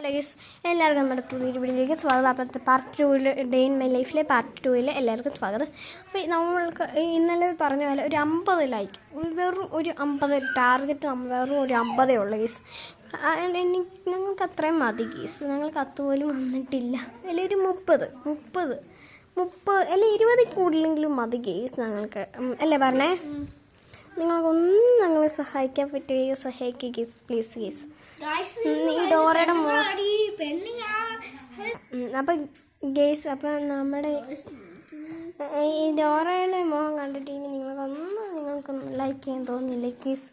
Hello guys, എല്ലാവർക്കും നമ്മുടെ പുതിയൊരു വീഡിയോയിലേക്ക് സ്വാഗതം. അപ്പോഴത്തെ പാർട്ട് 2 ഡേ ഇൻ മൈ ലൈഫിലെ പാർട്ട് 2 എല്ലാവർക്കും സ്വാഗതം. അപ്പോൾ നമ്മൾക്ക് ഇന്നലെ പറഞ്ഞ പോലെ ഒരു 50 ലൈക്ക്, വെറും ഒരു 50 ടാർഗറ്റ്, വെറും ഒരു 50 ഉള്ളു ഗൈസ്. ഞങ്ങൾക്ക് അത്രയും മതി ഗൈസ്. ഞങ്ങൾക്ക് 10 പോലും വന്നിട്ടില്ല. അല്ലെങ്കിൽ ഒരു 30 അല്ലെ 20 കൂടുതലെങ്കിലും മതി ഗൈസ് ഞങ്ങൾക്ക്, അല്ലേ പറഞ്ഞേ? നിങ്ങൾക്കൊന്നും ഞങ്ങളെ സഹായിക്കാൻ പറ്റുകയോ സഹായിക്കുക ഗീസ്, പ്ലീസ് ഗീസ്. ഈ ഡോറയുടെ അപ്പം ഗേസ്, അപ്പം നമ്മുടെ ഈ ഡോറയുടെ മുഖം കണ്ടിട്ട് ഇനി നിങ്ങൾക്കൊന്നും ലൈക്ക് ചെയ്യാൻ തോന്നില്ല ഗീസ്.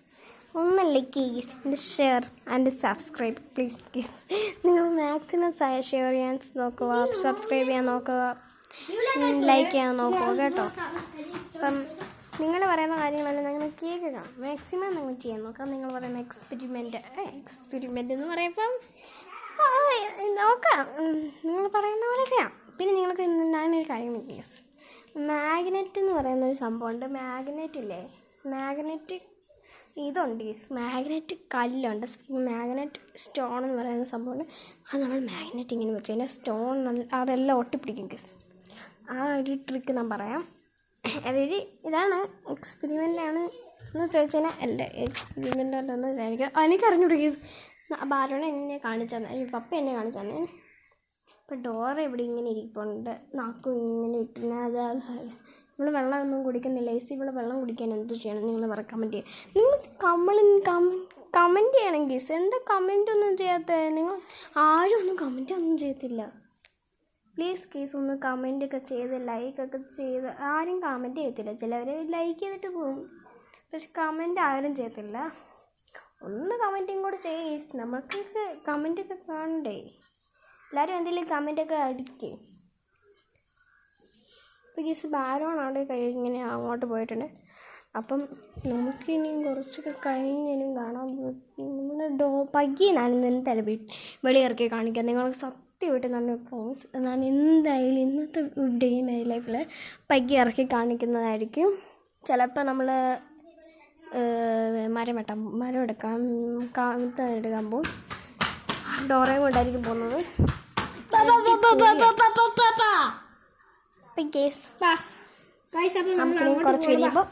ഒന്ന് ലൈക്ക് ചെയ്യുക guys, and share and subscribe please guys. നിങ്ങൾ മാക്സിമം ഷെയർ ചെയ്യാൻ നോക്കുക, സബ്സ്ക്രൈബ് ചെയ്യാൻ നോക്കുക, ലൈക്ക് ചെയ്യാൻ നോക്കുക കേട്ടോ. അപ്പം നിങ്ങൾ പറയുന്ന കാര്യങ്ങളെല്ലാം ഞങ്ങൾ കേൾക്കുക, മാക്സിമം നിങ്ങൾ ചെയ്യാൻ നോക്കാം. നിങ്ങൾ പറയുന്ന എക്സ്പെരിമെൻ്റ് എന്ന് പറയുമ്പം നോക്കാം, നിങ്ങൾ പറയുന്ന പോലെ ചെയ്യാം. പിന്നെ നിങ്ങൾക്ക് ഞാനൊരു കാര്യം ഗീസ്, മാഗ്നറ്റ് എന്ന് പറയുന്ന ഒരു സംഭവമുണ്ട്. മാഗ്നറ്റ് ഇല്ലേ, മാഗ്നറ്റ് ഇതുണ്ട് ഗീസ്, മാഗ്നറ്റ് കല്ലുണ്ട്, മാഗ്നറ്റ് സ്റ്റോൺ എന്ന് പറയുന്ന സംഭവമുണ്ട്. അത് നമ്മൾ മാഗ്നറ്റ് ഇങ്ങനെ വെച്ച് കഴിഞ്ഞാൽ സ്റ്റോൺ അതെല്ലാം ഒട്ടിപ്പിടിക്കും ഗീസ്. ആ ഒരു ട്രിക്ക് ഞാൻ പറയാം. അതായത് ഇതാണ് എക്സ്പെരിമെൻ്റാണ് എന്ന് ചോദിച്ചാൽ അല്ല, എക്സ്പെരിമെൻ്റ് അല്ലെന്ന് വിചാരിക്കുക. എനിക്കറിഞ്ഞൂടെ ഗീസ്. ബാലോണ എന്നെ കാണിച്ചു തന്നെ, പപ്പ എന്നെ കാണിച്ചു തന്നെ. ഇപ്പം ഡോറ ഇവിടെ ഇങ്ങനെ ഇരിപ്പുണ്ട്, നാക്കും ഇങ്ങനെ ഇട്ടുന്നത്. ഇവിടെ വെള്ളമൊന്നും കുടിക്കുന്നില്ല ഗീസ്. ഇവിടെ വെള്ളം കുടിക്കാൻ എന്ത് ചെയ്യണം നിങ്ങൾ പറ, കമൻറ്റ് ചെയ്യുക. നിങ്ങൾ കമൻറ്റ് ചെയ്യണം ഗീസ്. എന്താ കമൻറ്റ് ഒന്നും ചെയ്യാത്ത നിങ്ങൾ? ആരും ഒന്നും കമൻറ്റ് ഒന്നും ചെയ്യത്തില്ല പ്ലീസ് കേസ്. ഒന്ന് കമൻറ്റൊക്കെ ചെയ്ത് ലൈക്കൊക്കെ ചെയ്ത്. ആരും കമൻറ്റ് ചെയ്യത്തില്ല, ചിലവർ ലൈക്ക് ചെയ്തിട്ട് പോകും, പക്ഷെ കമൻറ്റ് ആരും ചെയ്യത്തില്ല. ഒന്ന് കമൻറ്റും കൂടെ ചെയ്യ്, നമുക്കൊക്കെ കമൻറ്റൊക്കെ കാണണ്ടേ. എല്ലാവരും എന്തെങ്കിലും കമൻറ്റൊക്കെ അടിക്കുക. ഇപ്പോൾ കേസ് ബാലോൺ അവിടെ ഇങ്ങനെ അങ്ങോട്ട് പോയിട്ടുണ്ട്. അപ്പം നമുക്കിനിയും കുറച്ചൊക്കെ കഴിഞ്ഞിനും കാണാൻ നമ്മുടെ പയ്യെ ഞാനിന്ന് എന്തായാലും വെളിയിറക്കി കാണിക്കാം നിങ്ങൾക്ക്. സത്യമായിട്ട് ഞാൻ എന്തായാലും ഇന്നത്തെ ഡേ ഇൻ മൈ ലൈഫിൽ പയ്യെ ഇറക്കി കാണിക്കുന്നതായിരിക്കും. ചിലപ്പോൾ നമ്മൾ മരം എടുക്കാൻ പോകും. ഡോറയും കൊണ്ടായിരിക്കും പോകുന്നത്. കുറച്ച് കഴിയുമ്പോൾ